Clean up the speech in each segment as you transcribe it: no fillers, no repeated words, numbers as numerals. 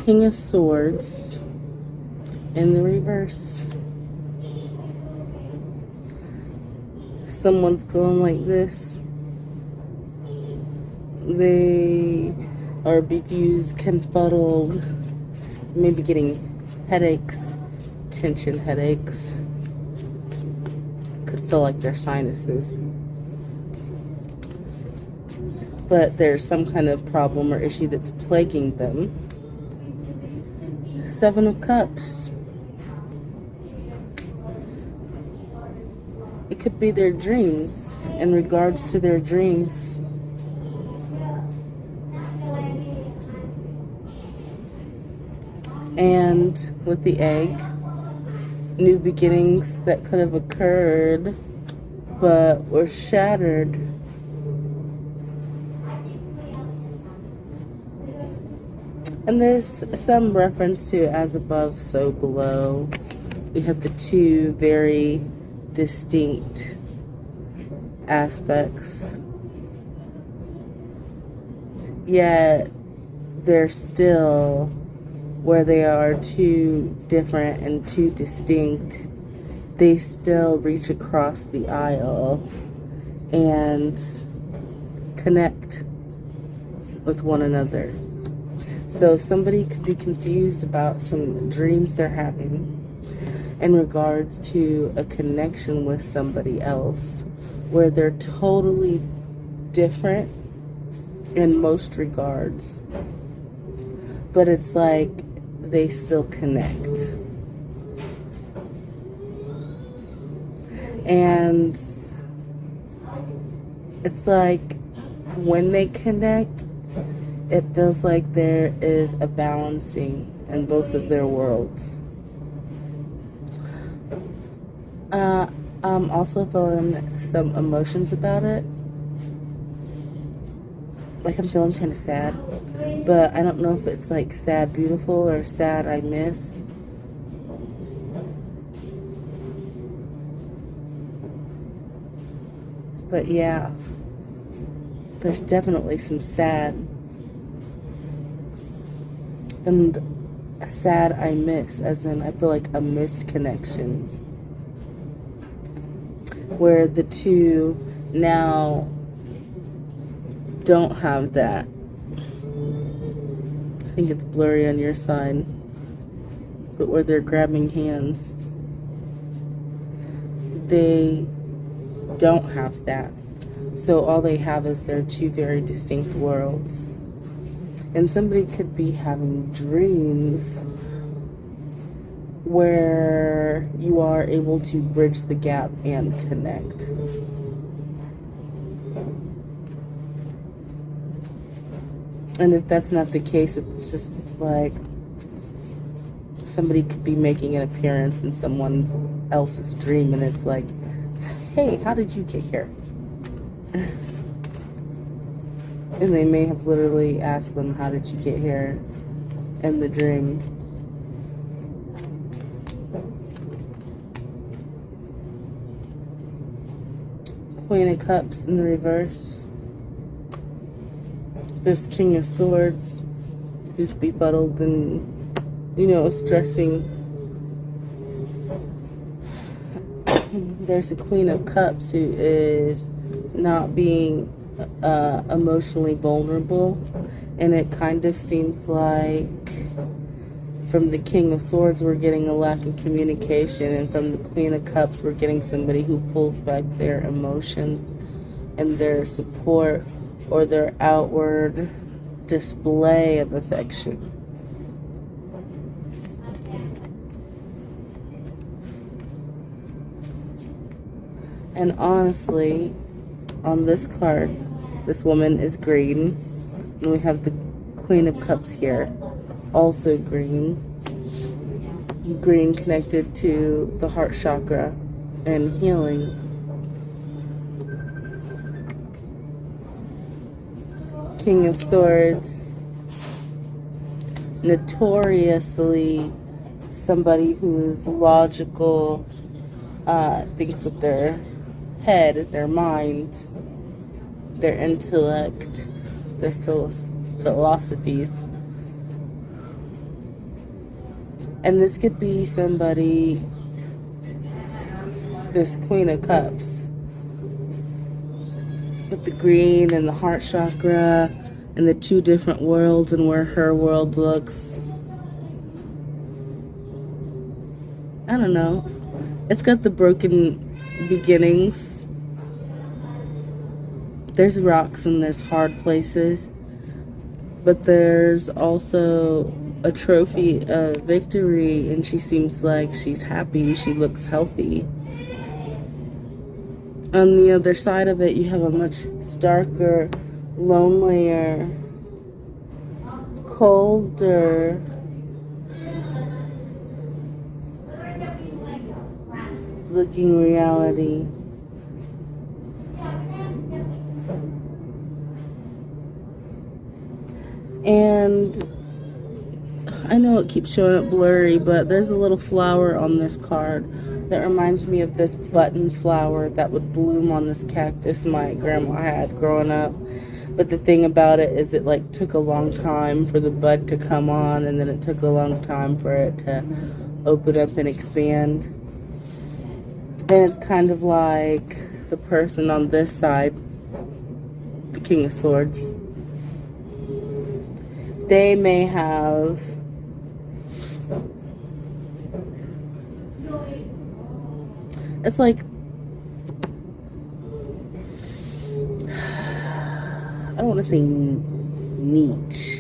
King of Swords in the reverse. Someone's going like this. They are bemused, confuddled, maybe getting headaches, tension headaches. Could feel like their sinuses. But there's some kind of problem or issue that's plaguing them. Seven of Cups. It could be their dreams. In regards to their dreams, and with the egg, new beginnings that could have occurred but were shattered. And there's some reference to as above, so below. We have the two very distinct aspects. Yet they're still where they are two different and two distinct. They still reach across the aisle and connect with one another. So somebody could be confused about some dreams they're having in regards to a connection with somebody else where they're totally different in most regards, but it's like they still connect. And it's like when they connect, it feels like there is a balancing in both of their worlds. I'm also feeling some emotions about it. Like I'm feeling kind of sad, but I don't know if it's like sad beautiful or sad I miss. But yeah, there's definitely some sad. And a sad I miss, as in I feel like a missed connection. Where the two now don't have that. I think it's blurry on your side. But where they're grabbing hands, they don't have that. So all they have is their two very distinct worlds. And somebody could be having dreams where you are able to bridge the gap and connect. And if that's not the case, it's just like somebody could be making an appearance in someone else's dream, and it's like, hey, how did you get here? And they may have literally asked them, how did you get here in the dream? Queen of Cups in the reverse. This King of Swords, who's befuddled and, stressing. There's a Queen of Cups who is not being emotionally vulnerable, and it kind of seems like from the King of Swords we're getting a lack of communication, and from the Queen of Cups we're getting somebody who pulls back their emotions and their support or their outward display of affection. And honestly, on this card, this woman is green, and we have the Queen of Cups here, also green. Green connected to the heart chakra and healing. King of Swords, notoriously somebody who is logical, thinks with their head, their mind, their intellect, their philosophies. And this could be somebody, this Queen of Cups, with the green and the heart chakra and the two different worlds and where her world looks. I don't know. It's got the broken beginnings. There's rocks and there's hard places. But there's also a trophy of victory, and she seems like she's happy. She looks healthy. On the other side of it, you have a much darker, lonelier, colder, looking reality. And I know it keeps showing up blurry, but there's a little flower on this card that reminds me of this button flower that would bloom on this cactus my grandma had growing up. But the thing about it is it like took a long time for the bud to come on, and then it took a long time for it to open up and expand. And it's kind of like the person on this side, the King of Swords. They may have it's like I don't want to say niche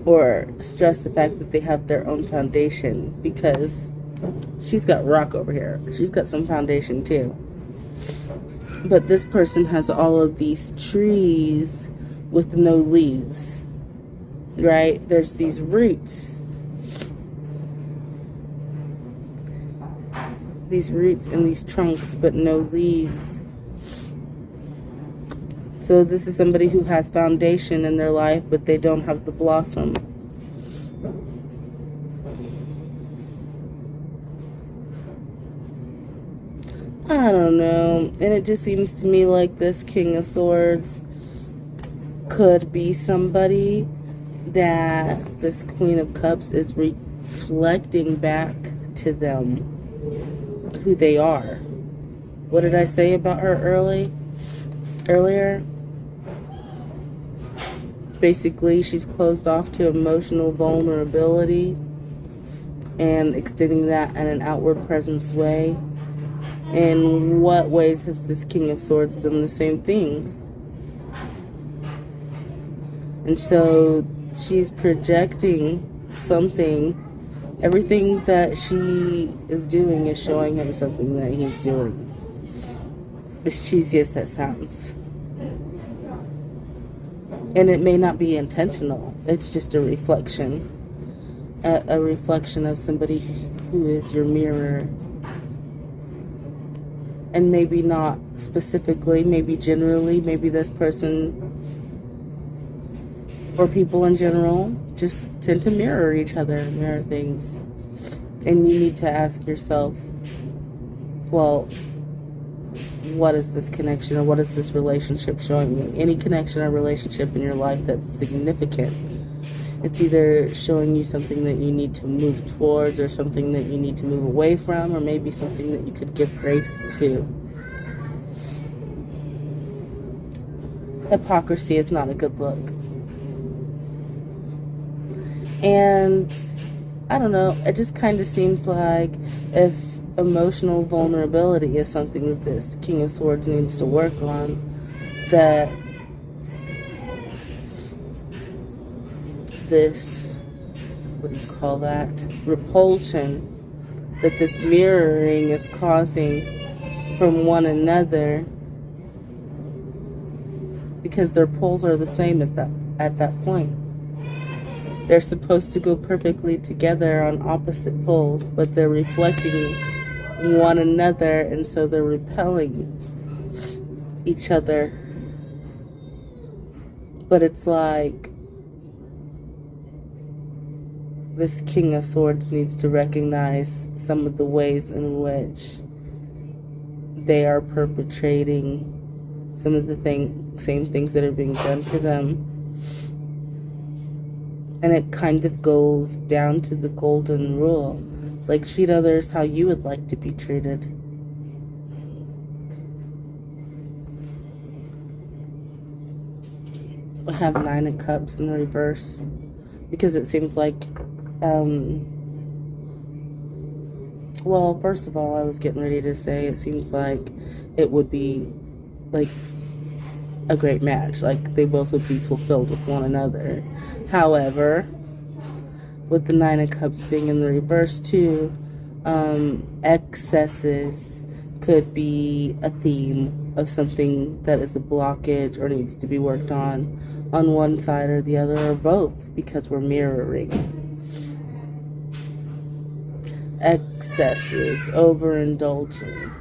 or stress the fact that they have their own foundation, because she's got rock over here. She's got some foundation too. But this person has all of these trees with no leaves, right? There's these roots. These roots and these trunks, but no leaves. So this is somebody who has foundation in their life, but they don't have the blossom. I don't know. And it just seems to me like this King of Swords could be somebody that this Queen of Cups is reflecting back to them who they are. What did I say about her earlier? Basically, she's closed off to emotional vulnerability and extending that in an outward presence way. In what ways has this King of Swords done the same things? And so she's projecting something. Everything that she is doing is showing him something that he's doing. As cheesy as that sounds. And it may not be intentional. It's just a reflection. A reflection of somebody who is your mirror. And maybe not specifically, maybe generally, maybe this person or people in general just tend to mirror each other, mirror things. And you need to ask yourself, well, what is this connection or what is this relationship showing me? Any connection or relationship in your life that's significant, it's either showing you something that you need to move towards or something that you need to move away from, or maybe something that you could give grace to. Hypocrisy is not a good look. And I don't know, it just kind of seems like if emotional vulnerability is something that this King of Swords needs to work on, that this, what do you call that, repulsion that this mirroring is causing from one another, because their poles are the same at that point. They're supposed to go perfectly together on opposite poles, but they're reflecting one another, and so they're repelling each other. But it's like this King of Swords needs to recognize some of the ways in which they are perpetrating some of the same things that are being done to them. And it kind of goes down to the golden rule. Like, treat others how you would like to be treated. I have Nine of Cups in reverse. Because it seems like, well, first of all, I was getting ready to say it seems like it would be, like, a great match. Like, they both would be fulfilled with one another. However, with the Nine of Cups being in the reverse too, excesses could be a theme of something that is a blockage or needs to be worked on one side or the other, or both, because we're mirroring. Excesses, overindulging.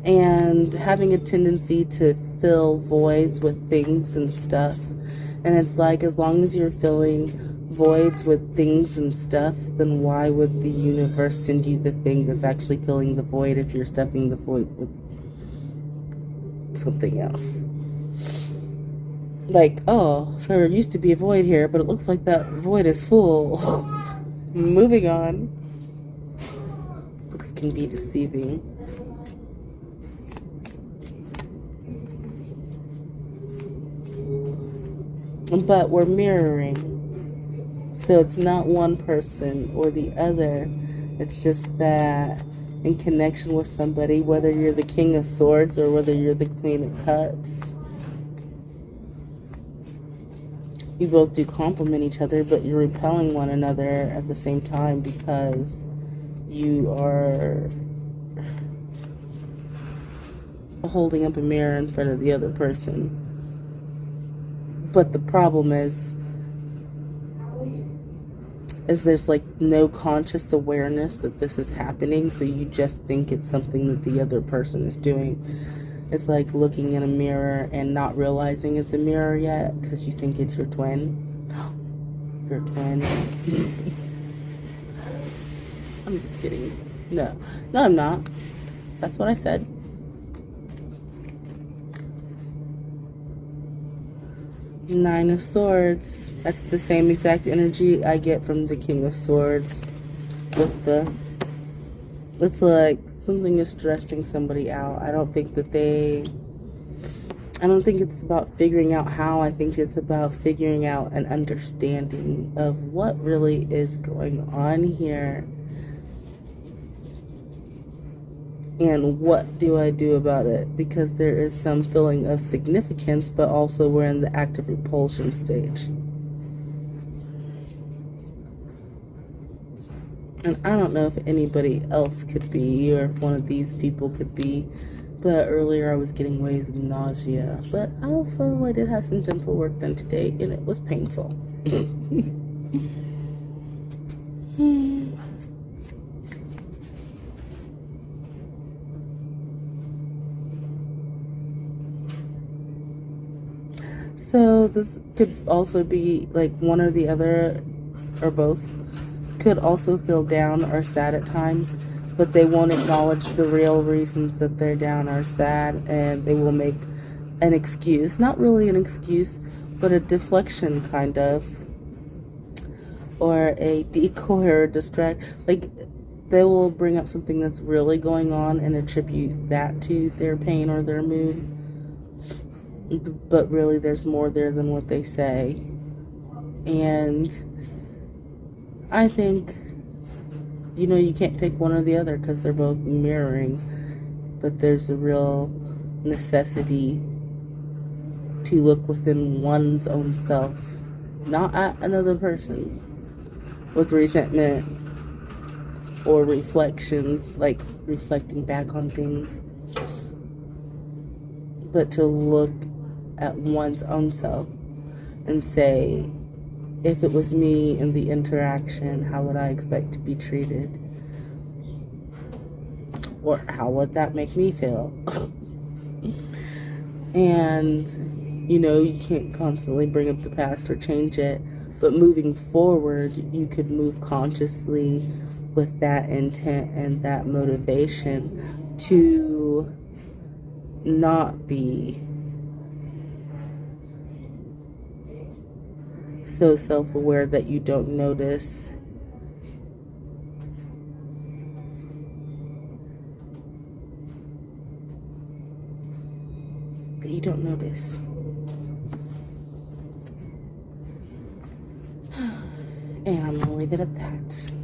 And having a tendency to fill voids with things and stuff. And it's like, as long as you're filling voids with things and stuff, then why would the universe send you the thing that's actually filling the void if you're stuffing the void with something else? Like, oh, there used to be a void here, but it looks like that void is full. Moving on. Looks can be deceiving. But we're mirroring. So it's not one person or the other. It's just that in connection with somebody, whether you're the King of Swords or whether you're the Queen of Cups, you both do complement each other, but you're repelling one another at the same time because you are holding up a mirror in front of the other person. But the problem is there's like no conscious awareness that this is happening, so you just think it's something that the other person is doing. It's like looking in a mirror and not realizing it's a mirror yet because you think it's your twin. Your twin. I'm just kidding. No, I'm not. That's what I said. Nine of Swords. That's the same exact energy I get from the King of Swords. With the, it's like something is stressing somebody out. I don't think it's about figuring out how. I think it's about figuring out an understanding of what really is going on here. And what do I do about it? Because there is some feeling of significance, but also we're in the active repulsion stage. And I don't know if anybody else could be, or if one of these people could be. But earlier I was getting waves of nausea. But also I did have some dental work done today, and it was painful. So this could also be like one or the other, or both, could also feel down or sad at times, but they won't acknowledge the real reasons that they're down or sad, and they will make an excuse. Not really an excuse, but a deflection kind of, or a decoy or distract. Like, they will bring up something that's really going on and attribute that to their pain or their mood. But really there's more there than what they say. And I think, you can't pick one or the other because they're both mirroring. But there's a real necessity to look within one's own self, not at another person, with resentment or reflections, like reflecting back on things, but to look at one's own self and say, if it was me in the interaction, how would I expect to be treated? Or how would that make me feel? And, you can't constantly bring up the past or change it, but moving forward, you could move consciously with that intent and that motivation to not be so self-aware that you don't notice. That you don't notice. And I'm gonna leave it at that.